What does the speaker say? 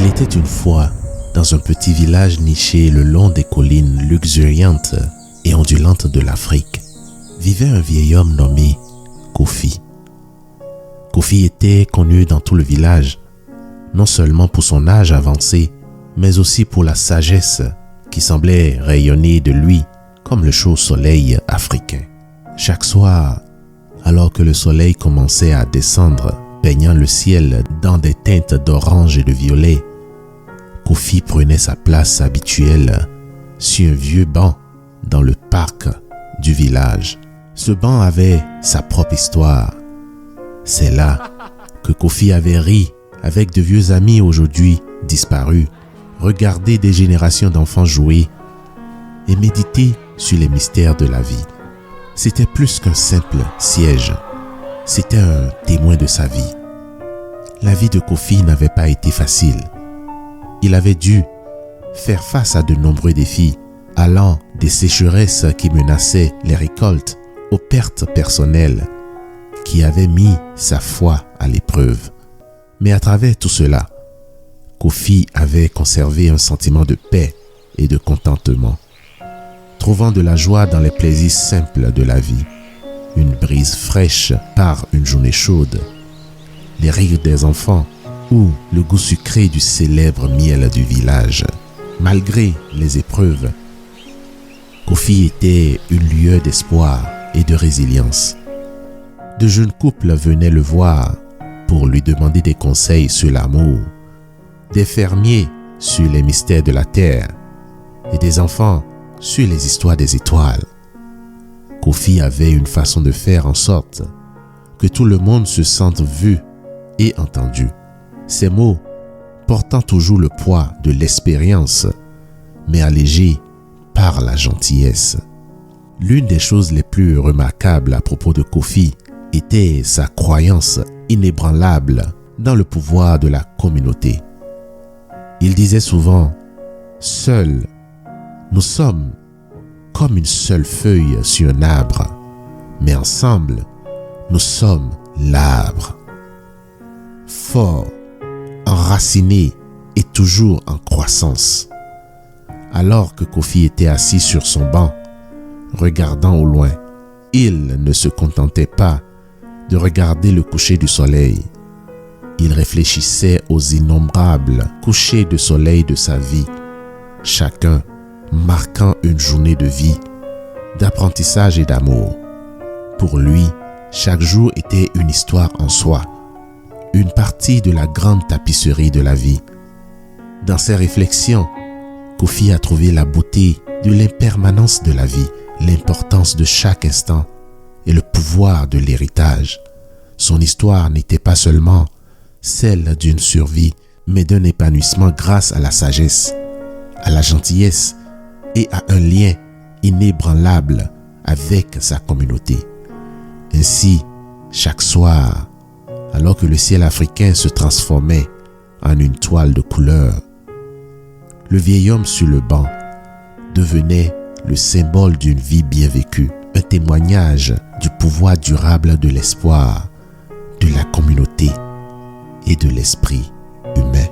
Il était une fois, dans un petit village niché le long des collines luxuriantes et ondulantes de l'Afrique, vivait un vieil homme nommé Kofi. Kofi était connu dans tout le village, non seulement pour son âge avancé, mais aussi pour la sagesse qui semblait rayonner de lui comme le chaud soleil africain. Chaque soir, alors que le soleil commençait à descendre, peignant le ciel dans des teintes d'orange et de violet, Kofi prenait sa place habituelle sur un vieux banc dans le parc du village. Ce banc avait sa propre histoire. C'est là que Kofi avait ri avec de vieux amis aujourd'hui disparus, regardé des générations d'enfants jouer et méditer sur les mystères de la vie. C'était plus qu'un simple siège, c'était un témoin de sa vie. La vie de Kofi n'avait pas été facile. Il avait dû faire face à de nombreux défis, allant des sécheresses qui menaçaient les récoltes aux pertes personnelles qui avaient mis sa foi à l'épreuve. Mais à travers tout cela, Kofi avait conservé un sentiment de paix et de contentement, trouvant de la joie dans les plaisirs simples de la vie, une brise fraîche par une journée chaude, les rires des enfants ou le goût sucré du célèbre miel du village. Malgré les épreuves, Kofi était une lueur d'espoir et de résilience. De jeunes couples venaient le voir pour lui demander des conseils sur l'amour, des fermiers sur les mystères de la terre et des enfants sur les histoires des étoiles. Kofi avait une façon de faire en sorte que tout le monde se sente vu et entendu. Ces mots, portant toujours le poids de l'expérience, mais allégés par la gentillesse. L'une des choses les plus remarquables à propos de Kofi était sa croyance inébranlable dans le pouvoir de la communauté. Il disait souvent « Seuls, nous sommes comme une seule feuille sur un arbre, mais ensemble, nous sommes l'arbre. » Fort, enraciné et toujours en croissance. Alors que Kofi était assis sur son banc, regardant au loin, il ne se contentait pas de regarder le coucher du soleil. Il réfléchissait aux innombrables couchers de soleil de sa vie, chacun marquant une journée de vie, d'apprentissage et d'amour. Pour lui, chaque jour était une histoire en soi, une partie de la grande tapisserie de la vie. Dans ses réflexions, Kofi a trouvé la beauté de l'impermanence de la vie, l'importance de chaque instant et le pouvoir de l'héritage. Son histoire n'était pas seulement celle d'une survie, mais d'un épanouissement grâce à la sagesse, à la gentillesse et à un lien inébranlable avec sa communauté. Ainsi, chaque soir, alors que le ciel africain se transformait en une toile de couleur, le vieil homme sur le banc devenait le symbole d'une vie bien vécue, un témoignage du pouvoir durable de l'espoir, de la communauté et de l'esprit humain.